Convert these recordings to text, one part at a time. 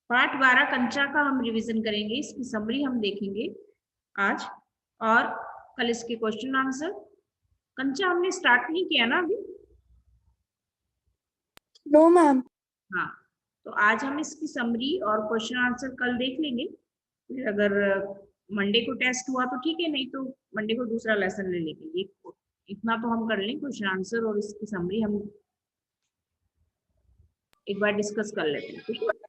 Part 12 कंचा का हम रिवीजन करेंगे, इसकी समरी हम देखेंगे आज, और कल इसके क्वेश्चन आंसर। कंचा हमने स्टार्ट नहीं किया ना अभी? No ma'am. हाँ, तो आज हम इसकी समरी और क्वेश्चन आंसर कल देख लेंगे। फिर अगर मंडे को टेस्ट हुआ तो ठीक है, नहीं तो मंडे को दूसरा लेसन ले लेंगे। इतना तो हम कर लें, क्वेश्चन आंसर और इसकी समरी हम एक बार डिस्कस कर लेते हैं, ठीक है।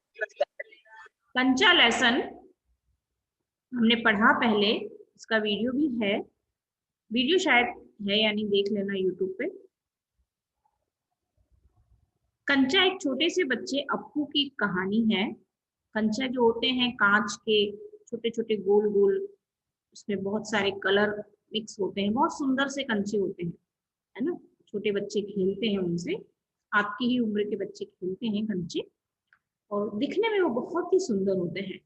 कंचा लेसन हमने पढ़ा पहले, इसका वीडियो भी है, वीडियो शायद है या नहीं देख लेना यूट्यूब पे। कंचा एक छोटे से बच्चे अप्पू की कहानी है। कंचा जो होते हैं कांच के छोटे छोटे गोल गोल, उसमें बहुत सारे कलर मिक्स होते हैं, बहुत सुंदर से कंचे होते हैं, है ना। छोटे बच्चे खेलते हैं उनसे, आपकी ही उम्र के बच्चे खेलते हैं कंचे, और दिखने में वो बहुत ही सुंदर होते हैं।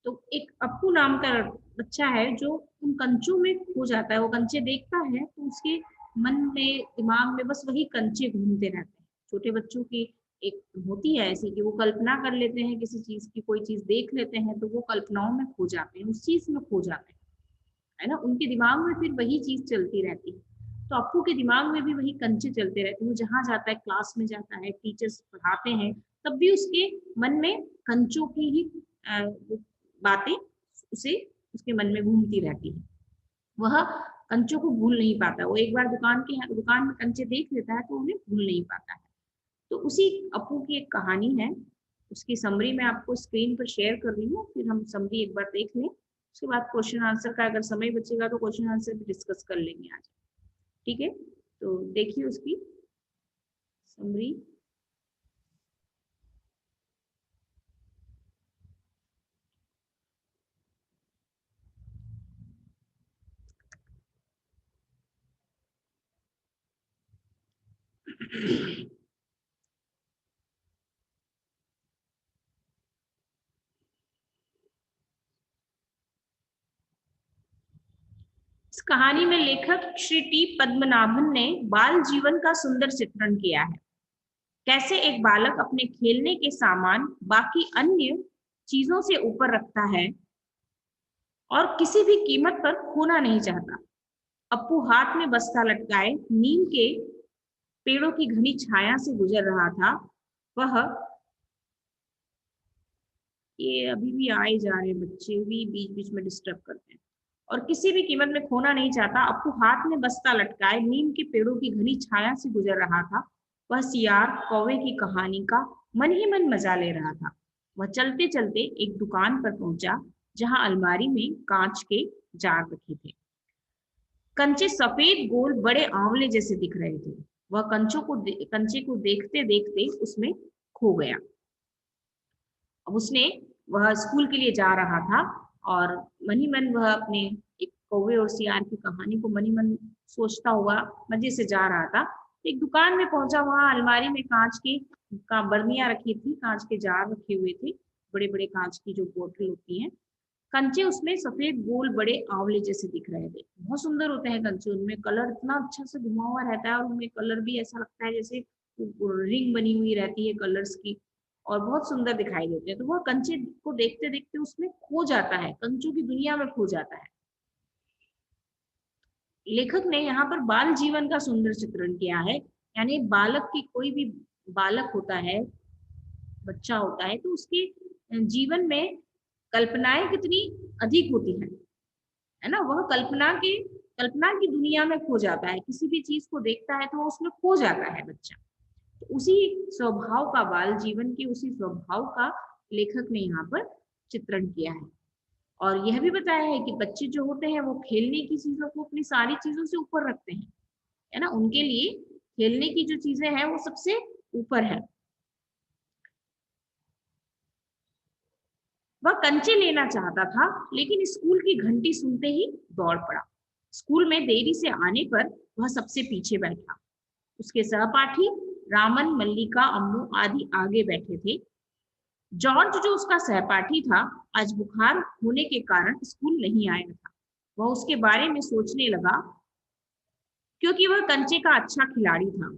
तो एक अप्पू नाम का बच्चा है जो उन कंचों में खो जाता है। वो कंचे देखता है तो उसके मन में दिमाग में बस वही कंचे घूमते रहते हैं। छोटे बच्चों की एक होती है ऐसी कि वो कल्पना कर लेते हैं किसी चीज की, कोई चीज देख लेते हैं तो वो कल्पनाओं में खो जाते हैं, उस चीज में खो जाते हैं, है ना। उनके दिमाग में फिर वही चीज चलती रहती है। तो अप्पू के दिमाग में भी वही कंचे चलते रहते हैं। वो जहां जाता है, क्लास में जाता है, टीचर्स पढ़ाते हैं, तब भी उसके मन में कंचों की ही बातें उसे उसके मन में घूमती रहती है। वह कंचों को भूल नहीं पाता। वो एक बार दुकान में कंचे देख लेता है तो उन्हें भूल नहीं पाता है। तो उसी अप्पू की एक कहानी है, उसकी समरी मैं आपको स्क्रीन पर शेयर कर रही हूँ, फिर हम समरी एक बार देख लें। उसके बाद क्वेश्चन आंसर का अगर समय बचेगा तो क्वेश्चन आंसर भी डिस्कस कर लेंगे आज, ठीक है। तो देखिए उसकी समरी। इस कहानी में लेखक श्री टी पद्मनाभन ने बाल जीवन का सुंदर चित्रण किया है। कैसे एक बालक अपने खेलने के सामान बाकी अन्य चीजों से ऊपर रखता है और किसी भी कीमत पर खोना नहीं चाहता। अप्पू हाथ में बस्ता लटकाए नीम के पेड़ों की घनी छाया से गुजर रहा था। वह, ये अभी भी आए जा रहे बच्चे भी बीच बीच में डिस्टर्ब करते हैं, और किसी भी कीमत में खोना नहीं चाहता। अप्पू हाथ में बस्ता लटकाए नीम के पेड़ों की घनी छाया से गुजर रहा था। वह सियार कौवे की कहानी का मन ही मन मजा ले रहा था। वह चलते चलते एक दुकान पर पहुंचा जहां अलमारी में कांच के जार रखे थे। कंचे सफेद गोल बड़े आंवले जैसे दिख रहे थे। वह कंचे को देखते देखते उसमें खो गया। अब वह स्कूल के लिए जा रहा था, और मन ही मन वह अपने एक कौवे और सियार की कहानी को मन ही मन सोचता हुआ मजे से जा रहा था। एक दुकान में पहुंचा, वहां अलमारी में कांच की का बर्नियां रखी थी, कांच के जार रखे हुए थे, बड़े बड़े कांच की जो बोतल होती हैं। कंचे उसमें सफेद गोल बड़े आंवले जैसे दिख रहे थे। बहुत सुंदर होते हैं कंचे, उनमें कलर इतना अच्छा से घुमा हुआ रहता है, और उनमें कलर भी ऐसा लगता है जैसे रिंग बनी हुई रहती है कलर्स की, और बहुत सुंदर दिखाई देते हैं। तो वह कंचे को देखते देखते उसमें खो जाता है, कंचों की दुनिया में खो जाता है। लेखक ने यहाँ पर बाल जीवन का सुंदर चित्रण किया है। यानी बालक की, कोई भी बालक होता है, बच्चा होता है, तो उसके जीवन में कल्पनाएं कितनी अधिक होती है ना। वह कल्पना की दुनिया में खो जाता है, किसी भी चीज को देखता है तो वो उसमें खो जाता है बच्चा। तो उसी स्वभाव का, बाल जीवन के उसी स्वभाव का लेखक ने यहाँ पर चित्रण किया है। और यह भी बताया है कि बच्चे जो होते हैं वो खेलने की चीजों को अपनी सारी चीजों से ऊपर रखते हैं, है ना। उनके लिए खेलने की जो चीजें हैं वो सबसे ऊपर है। वह कंचे लेना चाहता था, लेकिन स्कूल की घंटी सुनते ही दौड़ पड़ा। स्कूल में देरी से आने पर वह सबसे पीछे बैठा। उसके सहपाठी रामन, मल्लिका, अम्मू आदि आगे बैठे थे। जॉर्ज जो उसका सहपाठी था, आज बुखार होने के कारण स्कूल नहीं आया था। वह उसके बारे में सोचने लगा, क्योंकि वह कंचे का अच्छा खिलाड़ी था।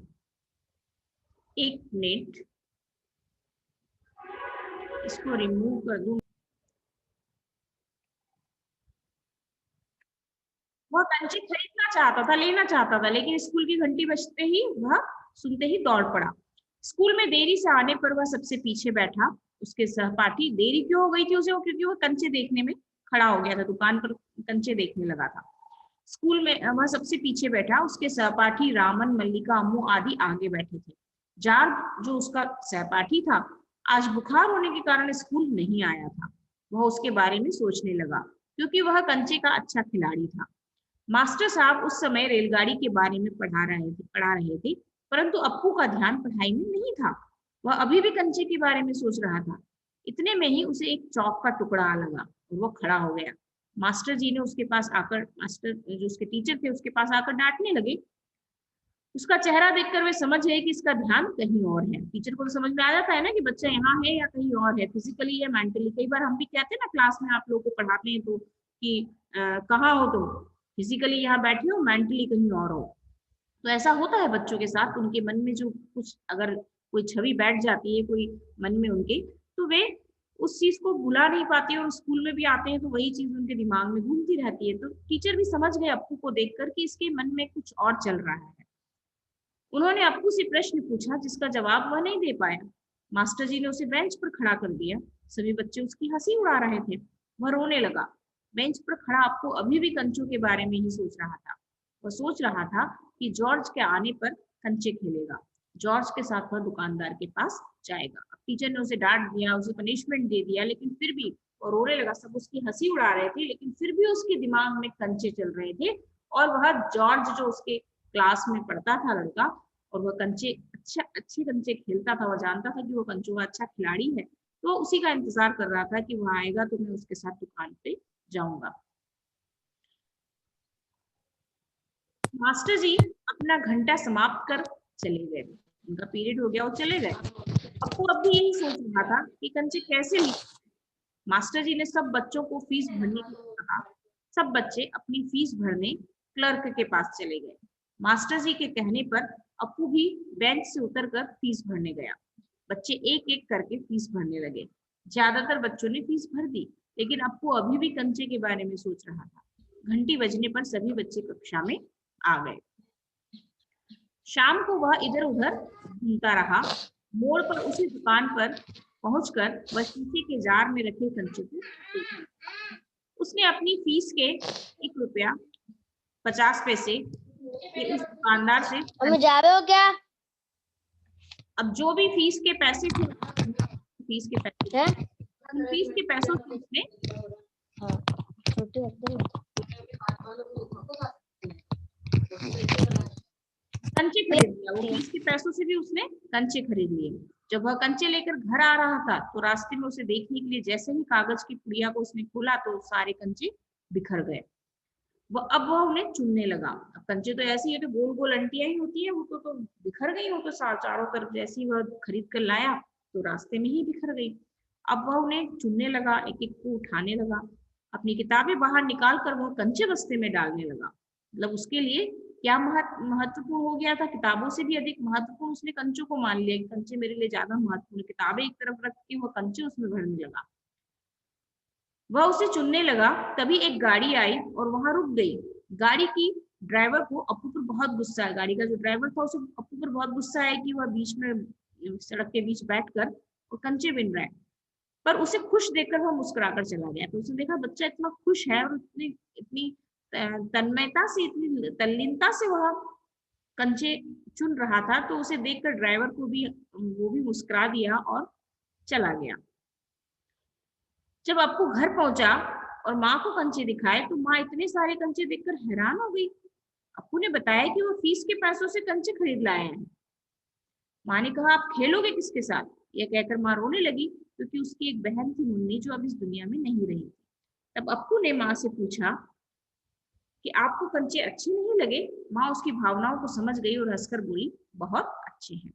एक मिनट, इसको रिमूव कर दूं। वह कंचे खरीदना चाहता था, लेना चाहता था, लेकिन स्कूल की घंटी बजते ही वह सुनते ही दौड़ पड़ा। स्कूल में देरी से आने पर वह सबसे पीछे बैठा। उसके सहपाठी, देरी क्यों हो गई थी उसे, क्योंकि वह कंचे देखने में खड़ा हो गया था, दुकान पर कंचे देखने लगा था। स्कूल में वह सबसे पीछे बैठा। उसके सहपाठी रामन, मल्लिका, अम्मू आदि आगे बैठे थे। जॉर्ज, जो उसका सहपाठी था, आज बुखार होने के कारण स्कूल नहीं आया था। वह उसके बारे में सोचने लगा, क्योंकि वह कंचे का अच्छा खिलाड़ी था। मास्टर साहब उस समय रेलगाड़ी के बारे में पढ़ा रहे थे, परंतु अप्पू का ध्यान पढ़ाई में नहीं था। वह अभी भी कंचे के बारे में सोच रहा था। इतने में ही उसे एक चौक का टुकड़ा लगा और वह खड़ा हो गया। मास्टर जी ने उसके पास आकर, मास्टर जो उसके टीचर थे उसके पास आकर डांटने लगे। उसका चेहरा देखकर वे समझ गए कि इसका ध्यान कहीं और है। टीचर को तो समझ में आ जाता है ना कि बच्चा यहाँ है या कहीं और है, फिजिकली या मेंटली। कई बार हम भी कहते हैं ना क्लास में, आप लोगों को पढ़ाते हैं तो कि कहाँ हो तुम, फिजिकली यहाँ बैठे हो, मेंटली कहीं और हो। तो ऐसा होता है बच्चों के साथ, उनके मन में जो कुछ अगर कोई छवि बैठ जाती है कोई मन में उनके, तो वे उस चीज को भुला नहीं पाते, और स्कूल में भी आते हैं तो वही चीज उनके दिमाग में घूमती रहती है। तो टीचर भी समझ गए अप्पू को देखकर कि इसके मन में कुछ और चल रहा है। उन्होंने अप्पू से प्रश्न पूछा जिसका जवाब वह नहीं दे पाया। मास्टर जी ने उसे बेंच पर खड़ा कर दिया। सभी बच्चे उसकी हंसी उड़ा रहे थे। वह रोने लगा। बेंच पर खड़ा अप्पू अभी भी कंचों के बारे में ही सोच रहा था। वह सोच रहा था कि जॉर्ज के आने पर कंचे खेलेगा, जॉर्ज के साथ वह दुकानदार के पास जाएगा। अब टीचर ने उसे डांट दिया, उसे पनिशमेंट दे दिया, लेकिन फिर भी वो रोने लगा। सब उसकी हंसी उड़ा रहे थे, लेकिन फिर भी उसके दिमाग में कंचे चल रहे थे। और वह जॉर्ज, जो उसके क्लास में पढ़ता था लड़का, और वह कंचे अच्छे कंचे खेलता था, वह जानता था कि वो कंचों का अच्छा खिलाड़ी है, तो उसी का इंतजार कर रहा था कि वह आएगा तो मैं उसके साथ दुकान पे जाऊंगा। मास्टर जी अपना घंटा समाप्त कर चले गए। उनका पीरियड हो गया, वो चले गए। अप्पू अब भी यही सोच रहा था कि कंचे कैसे ली। मास्टर जी ने सब बच्चों को फीस भरने के लिए कहा। सब बच्चे अपनी फीस भरने क्लर्क के पास चले गए। मास्टर जी के कहने पर अप्पू भी बेंच से उतरकर फीस भरने गया। बच्चे एक एक करके फीस भरने लगे। ज्यादातर बच्चों ने फीस भर दी, लेकिन अप्पू अभी भी कंचे के बारे में सोच रहा था। घंटी बजने पर सभी बच्चे कक्षा में आ गए। शाम को वह इधर उधर घूमता रहा। मोड़ पर उसी दुकान पर पहुंचकर वह शीशे के जार में रखे कंचे को देखा। उसने अपनी फीस के 1 रुपया 50 पैसे के उस दुकानदार से, जा रहे हो क्या? अब जो भी फीस के पैसे थे, फीस के पैसे, उन फीस के पैसों से उसने कंचे खरीद लिया। वो फीस के पैसों से भी उसने कंचे खरीद लिए। जब वह कंचे लेकर घर आ रहा था तो रास्ते में उसे देखने के लिए जैसे ही कागज की पुड़िया को उसने खोला तो सारे कंचे बिखर गए। वह उन्हें चुनने लगा। अब कंचे तो ऐसी है, तो गोल गोल अंटियां ही होती है, वो तो बिखर गई। वो तो चारों तरफ जैसे ही वह खरीद कर लाया तो रास्ते में ही बिखर गई। अब वह उन्हें चुनने लगा, एक एक को उठाने लगा। अपनी किताबें बाहर निकाल कर वह कंचे बस्ते में डालने लगा। मतलब उसके लिए क्या महत्वपूर्ण हो गया था, किताबों से भी अधिक महत्वपूर्ण उसने कंचों को मान लिया। कंचे मेरे लिए ज्यादा महत्वपूर्ण, किताबें एक तरफ रख के वह कंचे उसमें भरने लगा। वह उसे चुनने लगा। तभी एक गाड़ी आई और वहां रुक गई। गाड़ी की ड्राइवर को अप्पू पर बहुत गुस्सा है। गाड़ी का जो ड्राइवर था उसे अप्पू पर बहुत गुस्सा है कि वह बीच में सड़क के बीच बैठकर और कंचे बिन रहा है। पर उसे खुश देखकर वह मुस्कुराकर चला गया। तो उसने देखा बच्चा इतना खुश है और इतनी इतनी तन्मयता से, इतनी तल्लीनता से वह कंचे चुन रहा था, तो उसे देखकर ड्राइवर को भी, वो भी मुस्कुरा दिया और चला गया। जब अप्पू घर पहुंचा और माँ को कंचे दिखाए तो माँ इतने सारे कंचे देखकर हैरान हो गई। अप्पू ने बताया कि वो फीस के पैसों से कंचे खरीद लाए हैं। माँ ने कहा, आप खेलोगे किसके साथ? यह कहकर माँ रोने लगी, क्योंकि उसकी एक बहन थी मुन्नी, जो अब इस दुनिया में नहीं रही। तब अप्पू ने माँ से पूछा कि आपको कंचे अच्छे नहीं लगे? माँ उसकी भावनाओं को समझ गई और हंसकर बोली, बहुत अच्छे हैं।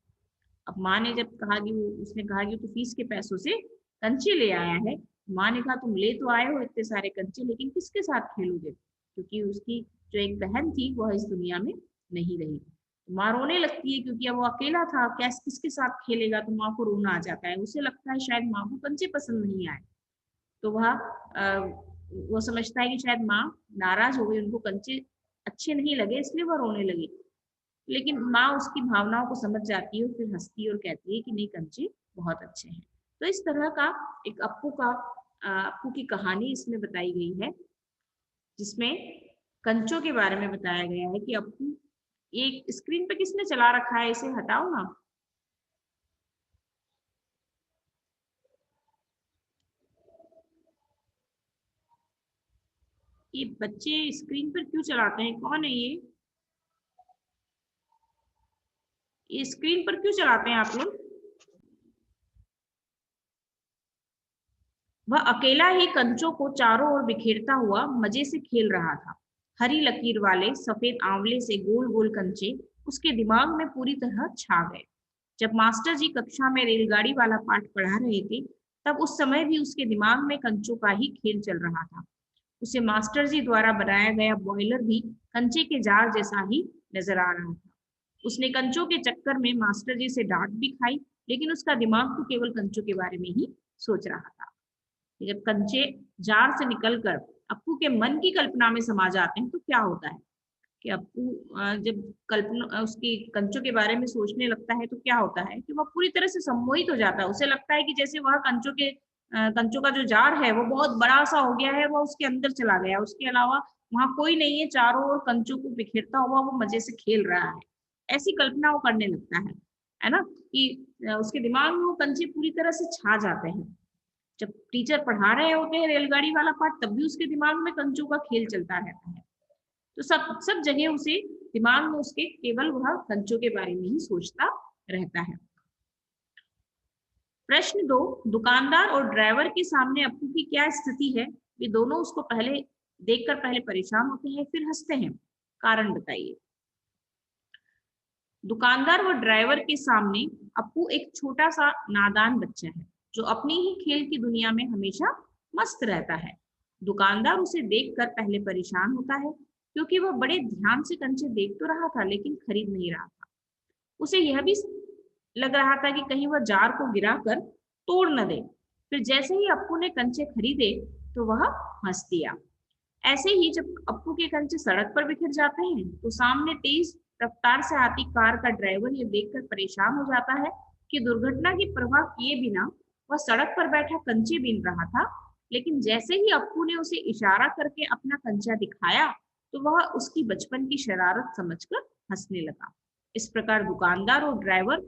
अब माँ ने जब कहा कि उसने कहा कि तो फीस के पैसों से कंचे ले आया है। माँ ने कहा, तुम ले तो आए हो इतने सारे कंचे, लेकिन किसके साथ खेलोगे? क्योंकि उसकी जो एक बहन थी वह इस दुनिया में नहीं रही। माँ रोने लगती है क्योंकि अब वो अकेला था, कैसे किसके साथ खेलेगा, तो माँ को रोना आ जाता है। उसे लगता है शायद माँ को कंचे पसंद नहीं आए, तो वो समझता है कि शायद माँ नाराज हो गई, उनको कंचे अच्छे नहीं लगे इसलिए वह रोने लगी। लेकिन माँ उसकी भावनाओं को समझ जाती है और फिर हंसती है और कहती है कि नहीं, कंचे बहुत अच्छे हैं। तो इस तरह का एक अप्पू की कहानी इसमें बताई गई है, जिसमें कंचों के बारे में बताया गया है कि अप्पू, ये स्क्रीन पे किसने चला रखा है, इसे हटाओ ना। ये बच्चे स्क्रीन पर क्यों चलाते हैं, कौन है ये स्क्रीन पर क्यों चलाते हैं आप लोग। वह अकेला ही कंचों को चारों ओर बिखेरता हुआ मजे से खेल रहा था। हरी लकीर वाले सफेद आंवले से गोल गोल कंचे उसके दिमाग में पूरी तरह छा गए। जब मास्टर जी कक्षा में रेलगाड़ी वाला पाठ पढ़ा रहे थे, तब उस समय भी उसके दिमाग में कंचों का ही खेल चल रहा था। उसे मास्टर जी द्वारा बनाया गया बॉयलर भी कंचे के जाल जैसा ही नजर आ रहा था। उसने कंचों के चक्कर में मास्टर जी से डांट भी खाई, लेकिन उसका दिमाग तो केवल कंचों के बारे में ही सोच रहा था। जब कंचे जार से निकलकर अप्पू के मन की कल्पना में समा जाते हैं तो क्या होता है कि अप्पू जब कल्पना उसकी कंचों के बारे में सोचने लगता है तो क्या होता है कि वह पूरी तरह से सम्मोहित हो जाता है। उसे लगता है कि जैसे वह कंचों का जो जार है वो बहुत बड़ा सा हो गया है, वह उसके अंदर चला गया, उसके अलावा वहां कोई नहीं है, चारों ओर कंचों को बिखेरता हुआ वो मजे से खेल रहा है। ऐसी कल्पना वो करने लगता है ना, कि उसके दिमाग में वो कंचे पूरी तरह से छा जाते हैं। जब टीचर पढ़ा रहे होते हैं रेलगाड़ी वाला पाठ, तब भी उसके दिमाग में कंचों का खेल चलता रहता है। तो सब सब जगह उसे दिमाग में उसके केवल वह कंचों के बारे में ही सोचता रहता है। प्रश्न 2, दुकानदार और ड्राइवर के सामने अप्पू की क्या स्थिति है। वे दोनों उसको पहले परेशान होते हैं, फिर हंसते हैं। कारण बताइए। दुकानदार व ड्राइवर के सामने अप्पू एक छोटा सा नादान बच्चा है, जो अपनी ही खेल की दुनिया में हमेशा मस्त रहता है। दुकानदार उसे देखकर पहले परेशान होता है, क्योंकि वह बड़े ध्यान से कंचे देख तो रहा था लेकिन खरीद नहीं रहा था। उसे यह भी लग रहा था कि कहीं वह जार को गिराकर तोड़ न दे। फिर जैसे ही अप्पू ने कंचे खरीदे तो वह हंस दिया। ऐसे ही जब अप्पू के कंचे सड़क पर बिखर जाते हैं, तो सामने तेज रफ्तार से आती कार का ड्राइवर ये देखकर परेशान हो जाता है कि दुर्घटना की परवाह किए बिना वह सड़क पर बैठा कंचे बीन रहा था। लेकिन जैसे ही अप्पू ने उसे इशारा करके अपना कंचा दिखाया, तो वह उसकी बचपन की शरारत समझकर हंसने लगा। इस प्रकार दुकानदार और ड्राइवर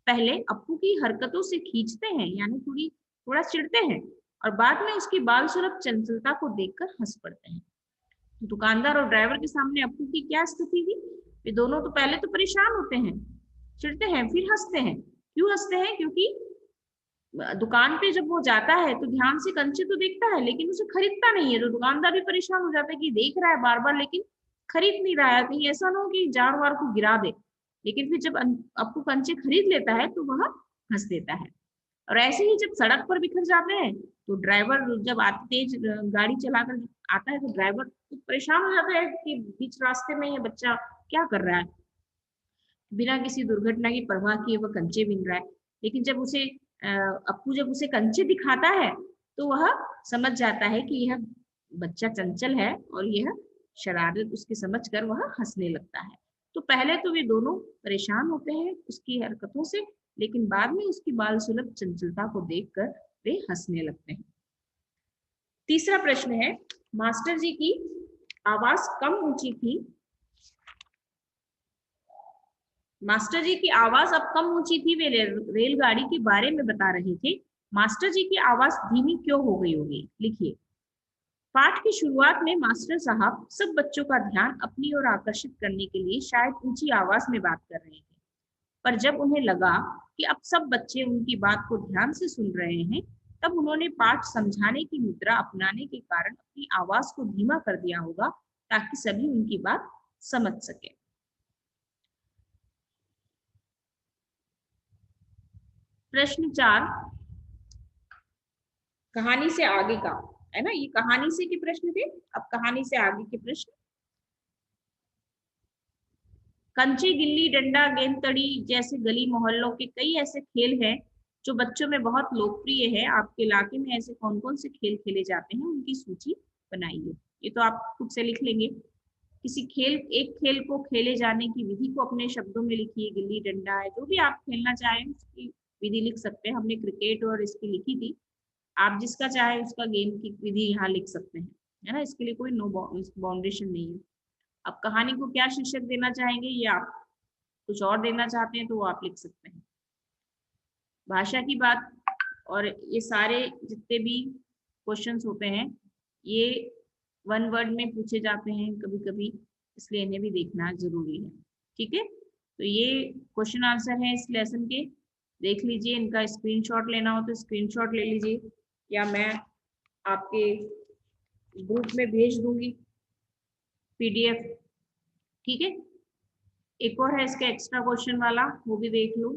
पहले अप्पू की हरकतों से खींचते हैं, यानी थोड़ा चिढ़ते हैं, और बाद में उसकी बाल सुलभ चंचलता को देखकर हंस पड़ते हैं। दुकानदार और ड्राइवर के सामने अप्पू की क्या स्थिति थी। वे दोनों तो पहले तो परेशान होते हैं, चिढ़ते हैं, फिर हंसते हैं। क्यों हंसते हैं? क्योंकि दुकान पे जब वो जाता है तो ध्यान से कंचे तो देखता है लेकिन उसे खरीदता नहीं है, तो दुकानदार भी परेशान हो जाता है कि देख रहा है बार बार लेकिन खरीद नहीं रहा है, कहीं ऐसा ना हो कि जार वार को गिरा दे। लेकिन फिर जब अप्पू कंचे खरीद लेता है तो वह हंस देता है। और ऐसे ही जब सड़क पर बिखर जाते हैं, तो ड्राइवर जब आते तेज गाड़ी चलाकर आता है तो ड्राइवर तो परेशान हो जाता है कि बीच रास्ते में ये बच्चा क्या कर रहा है, बिना किसी दुर्घटना की परवाह किए वह कंचे बीन रहा है। लेकिन जब अप्पू जब उसे कंचे दिखाता है, तो वह समझ जाता है कि यह बच्चा चंचल है और यह शरारत उसकी समझकर वह हंसने लगता है। तो पहले तो वे दोनों परेशान होते हैं उसकी हरकतों से, लेकिन बाद में उसकी बाल सुलभ चंचलता को देखकर वे हंसने लगते हैं। तीसरा प्रश्न है, मास्टर जी की आवाज कम ऊंची थी। मास्टर जी की आवाज अब कम ऊंची थी, वे रेलगाड़ी के बारे में बता रहे थे। मास्टर जी की आवाज धीमी क्यों हो गई होगी, लिखिए। पाठ की शुरुआत में मास्टर साहब सब बच्चों का ध्यान अपनी ओर आकर्षित करने के लिए शायद ऊंची आवाज में बात कर रहे थे, पर जब उन्हें लगा कि अब सब बच्चे उनकी बात को ध्यान से सुन रहे हैं, तब उन्होंने पाठ समझाने की मुद्रा अपनाने के कारण अपनी आवाज को धीमा कर दिया होगा, ताकि सभी उनकी बात समझ सके। प्रश्न 4, कहानी से आगे का है ना, ये कहानी से के प्रश्न थे। अब कहानी से आगे के प्रश्न। कंचे, गिल्ली डंडा, गेंद तड़ी जैसे गली मोहल्लों के कई ऐसे खेल हैं जो बच्चों में बहुत लोकप्रिय है। आपके इलाके में ऐसे कौन कौन से खेल खेले जाते हैं, उनकी सूची बनाइए। ये तो आप खुद से लिख लेंगे। किसी खेल, एक खेल को खेले जाने की विधि को अपने शब्दों में लिखिए। गिल्ली डंडा है, जो भी आप खेलना चाहें उसकी विधि लिख सकते हैं। हमने क्रिकेट और इसकी लिखी थी, आप जिसका चाहे उसका गेम की विधि यहाँ लिख सकते हैं, है ना। इसके लिए कोई नो बाउंडेशन नहीं है। अब कहानी को क्या शीर्षक देना चाहेंगे, या आप कुछ और देना चाहते हैं तो वो आप लिख सकते हैं। भाषा की बात, और ये सारे जितने भी क्वेश्चंस होते हैं ये वन वर्ड में पूछे जाते हैं कभी कभी, इसलिए इन्हें भी देखना जरूरी है। ठीक है, तो ये क्वेश्चन आंसर है इस लेसन के। देख लीजिए, इनका स्क्रीनशॉट लेना हो तो स्क्रीनशॉट ले लीजिए, या मैं आपके ग्रुप में भेज दूंगी पीडीएफ। ठीक है, एक और है इसका एक्स्ट्रा क्वेश्चन वाला, वो भी देख लो।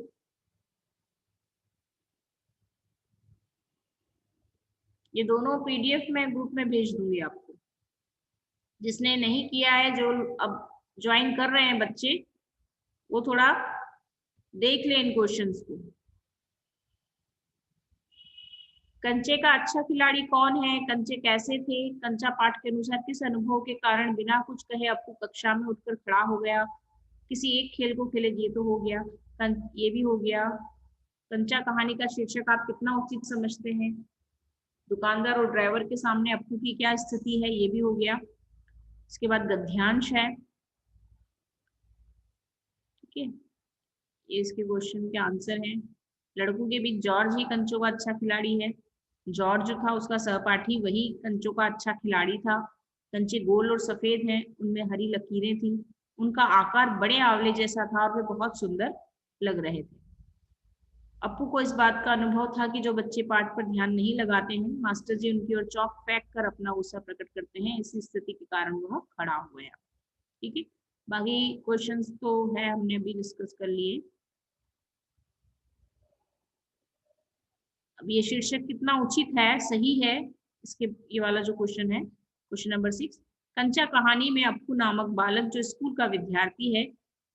ये दोनों पीडीएफ मैं ग्रुप में भेज दूंगी आपको। जिसने नहीं किया है, जो अब ज्वाइन कर रहे हैं बच्चे, वो थोड़ा देख लें इन क्वेश्चंस को। कंचे का अच्छा खिलाड़ी कौन है, कंचे कैसे थे, कंचा पाठ के अनुसार किस अनुभव के कारण बिना कुछ कहे अपू कक्षा में उठकर खड़ा हो गया। किसी एक खेल को खेले, ये तो हो गया। ये भी हो गया। कंचा कहानी का शीर्षक आप कितना उचित समझते हैं। दुकानदार और ड्राइवर के सामने अपू की क्या स्थिति है, ये भी हो गया। इसके बाद गद्यांश है। ठीक है, ये इसके क्वेश्चन के आंसर हैं। लड़कों के बीच जॉर्ज ही कंचों का अच्छा खिलाड़ी है। जॉर्ज जो था उसका सहपाठी वही कंचों का अच्छा खिलाड़ी था। कंचे गोल और सफेद हैं, उनमें हरी लकीरें थी। उनका आकार बड़े आंवले जैसा था और वे बहुत सुंदर लग रहे थे। अप्पू को इस बात का अनुभव था कि जो बच्चे पाठ पर ध्यान नहीं लगाते हैं, मास्टर जी उनकी ओर चौक फेंक कर अपना गुस्सा प्रकट करते हैं। इसी स्थिति के कारण वह खड़ा हो गया। ठीक है, बाकी क्वेश्चंस तो है, हमने अभी डिस्कस कर लिए। अब ये शीर्षक कितना उचित है, सही है, इसके ये वाला जो क्वेश्चन है, क्वेश्चन नंबर 6। कंचा कहानी में अप्पू नामक बालक जो स्कूल का विद्यार्थी है,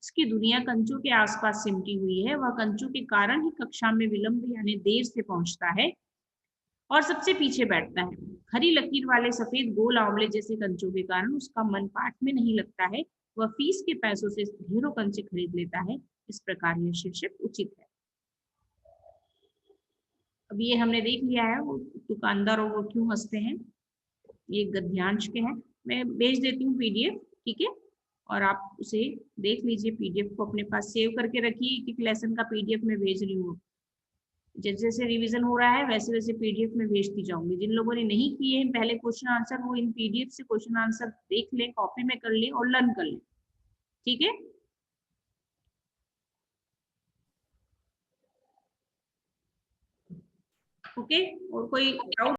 उसकी दुनिया कंचों के आसपास सिमटी हुई है। वह कंचों के कारण ही कक्षा में विलंब यानी देर से पहुंचता है और सबसे पीछे बैठता है। हरी लकीर वाले सफेद गोल आंवले जैसे कंचों के कारण उसका मन पाठ में नहीं लगता है। वह फीस के पैसों से ढेरों कंचे खरीद लेता है। इस प्रकार यह शीर्षक उचित है। अब ये हमने देख लिया है, वो दुकानदार और वो क्यों हंसते हैं, ये गद्यांश के हैं। मैं भेज देती हूँ पीडीएफ। ठीक है, और आप उसे देख लीजिए, पीडीएफ को अपने पास सेव करके रखिए। एक लेसन का पीडीएफ में भेज रही हूँ। जैसे जैसे रिवीजन हो रहा है वैसे वैसे पीडीएफ में भेजती जाऊंगी। जिन लोगों ने नहीं किए हैं पहले क्वेश्चन आंसर, वो इन पीडीएफ से क्वेश्चन आंसर देख लें, कॉपी में कर लें और लर्न कर लें। ठीक है, ओके। और कोई डाउट?